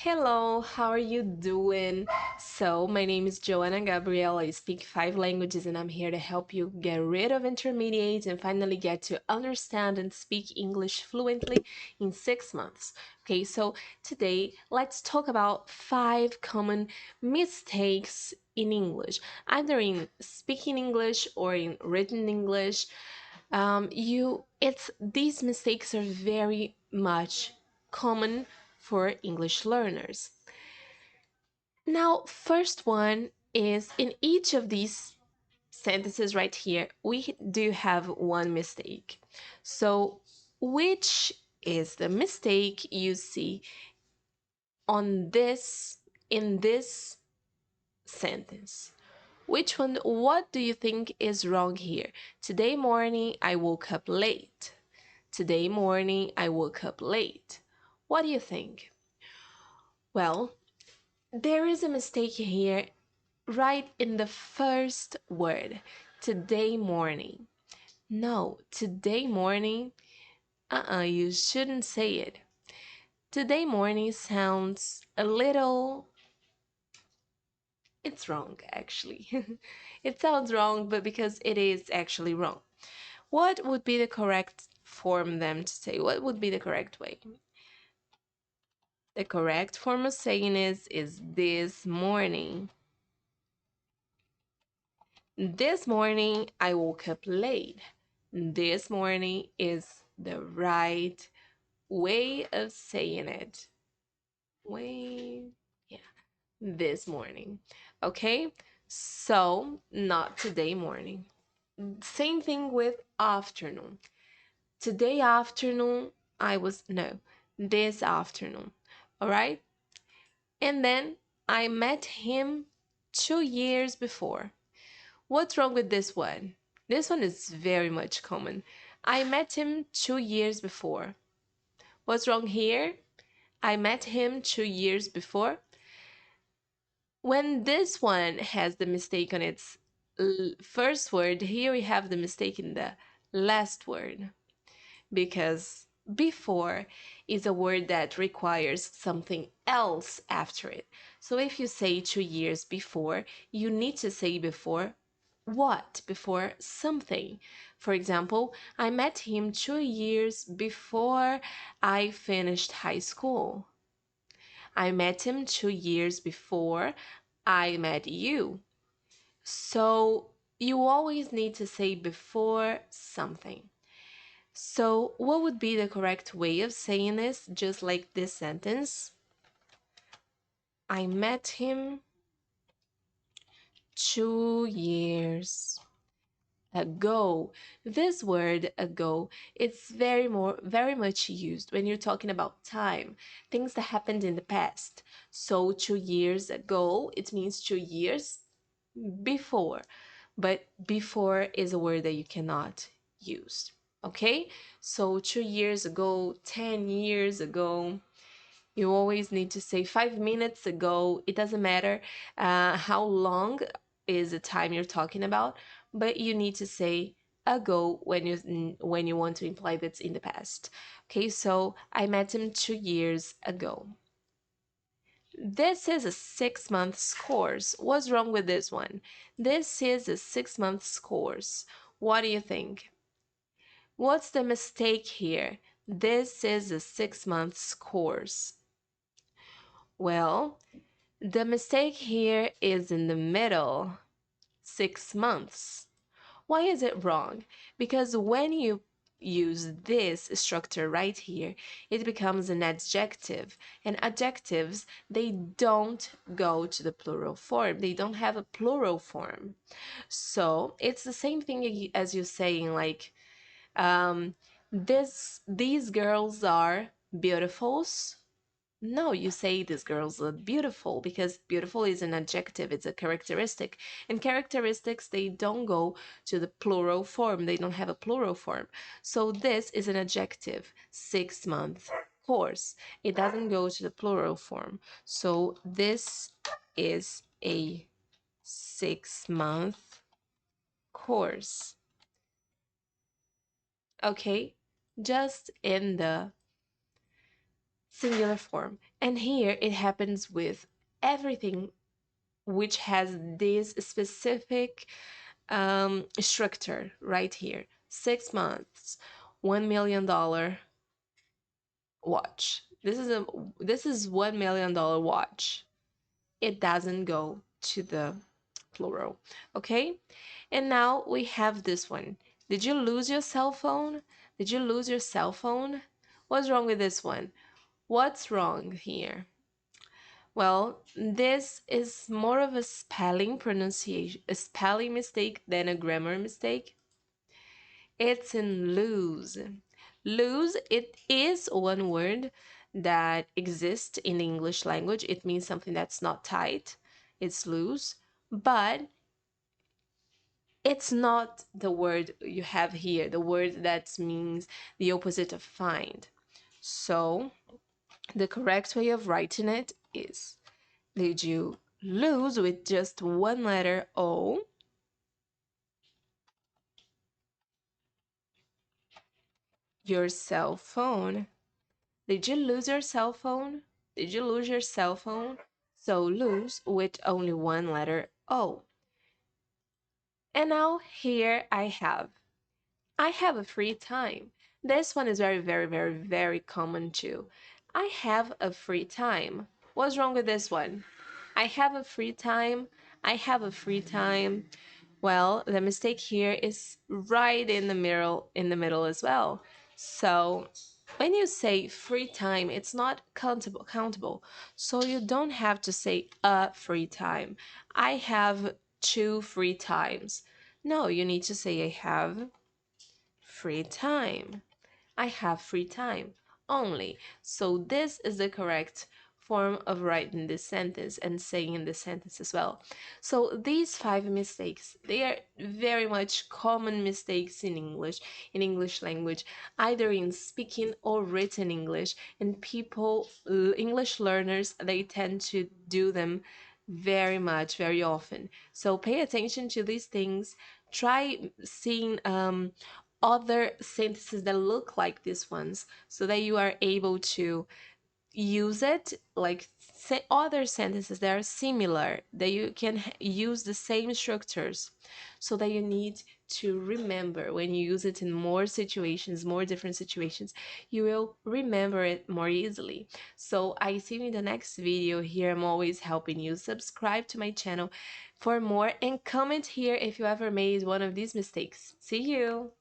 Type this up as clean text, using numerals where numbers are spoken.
Hello, how are you doing? My name is Joanna Gabriel. I speak 5 languages and I'm here to help you get rid of intermediate and finally get to understand and speak English fluently in 6 months. Today let's talk about 5 common mistakes in English, either in speaking English or in written English. These mistakes are very much common for English learners. Now, first one is in each of these sentences right here, we do have one mistake. So, which is the mistake you see on this in this sentence? Which one, what do you think is wrong here? Today morning I woke up late. Today morning I woke up late. What do you think? Well, there is a mistake here right in the first word. Today morning. No, today morning. You shouldn't say it. Today morning sounds a little. It's wrong, actually. It sounds wrong, but because it is actually wrong. What would be the correct form then to say? What would be the correct way? The correct form of saying is this morning. This morning I woke up late. This morning is the right way of saying it. Way, yeah, this morning. Okay, so not today morning. Same thing with afternoon. Today afternoon, no, this afternoon. All right, and then I met him 2 years before. What's wrong with this one? This one is very much common. I met him 2 years before. What's wrong here? I met him 2 years before. When this one has the mistake on its first word, here we have the mistake in the last word because before is a word that requires something else after it. So if you say 2 years before, you need to say before what? Before something. For example, I met him 2 years before I finished high school. I met him 2 years before I met you. So you always need to say before something. So what would be the correct way of saying this? Just like this sentence. I met him 2 years ago. This word ago, it's very much used when you're talking about time, things that happened in the past. So 2 years ago, it means 2 years before, but before is a word that you cannot use. Okay, so 2 years ago, 10 years ago, you always need to say 5 minutes ago. It doesn't matter how long is the time you're talking about, but you need to say ago when you want to imply that's in the past. Okay, so I met him 2 years ago. This is a 6 month course. What's wrong with this one? This is a 6 month course. What do you think? What's the mistake here? This is a 6 month course. Well, the mistake here is in the middle, 6 months. Why is it wrong? Because when you use this structure right here, it becomes an adjective. And adjectives, they don't go to the plural form. They don't have a plural form. So it's the same thing as you saying like, these girls are beautifuls. No, you say these girls are beautiful because beautiful is an adjective, it's a characteristic. And characteristics, they don't go to the plural form, they don't have a plural form. So this is an adjective, 6 month course. It doesn't go to the plural form. So this is a 6 month course. Okay, just in the singular form. And here it happens with everything which has this specific structure right here. 6 months, $1 million watch. This is $1 million watch. It doesn't go to the plural. Okay? And now we have this one. Did you lose your cell phone? Did you lose your cell phone? What's wrong with this one? What's wrong here? Well, this is more of a spelling pronunciation, a spelling mistake than a grammar mistake. It's in lose. Lose, it is one word that exists in the English language. It means something that's not tight. It's loose, but it's not the word you have here, the word that means the opposite of find. So the correct way of writing it is, did you lose with just one letter O your cell phone? Did you lose your cell phone? Did you lose your cell phone? So lose with only one letter O. And now here I have a free time. This one is very, very, very, very common too. I have a free time. What's wrong with this one? I have a free time. I have a free time. Well, the mistake here is right in the middle as well. So when you say free time, it's not countable. So you don't have to say a free time. I have two free times. No, you need to say I have free time. I have free time only. So this is the correct form of writing this sentence and saying this sentence as well. So these five mistakes, they are very much common mistakes in English language, either in speaking or written English. And people, English learners, they tend to do them very much, very often. So pay attention to these things. Try seeing other sentences that look like these ones so that you are able to use it, like say other sentences that are similar, that you can use the same structures, so that you need to remember when you use it in more situations, more different situations, you will remember it more easily. So I see you in the next video. Here I'm always helping you. Subscribe to my channel for more and comment here if you ever made one of these mistakes. See you.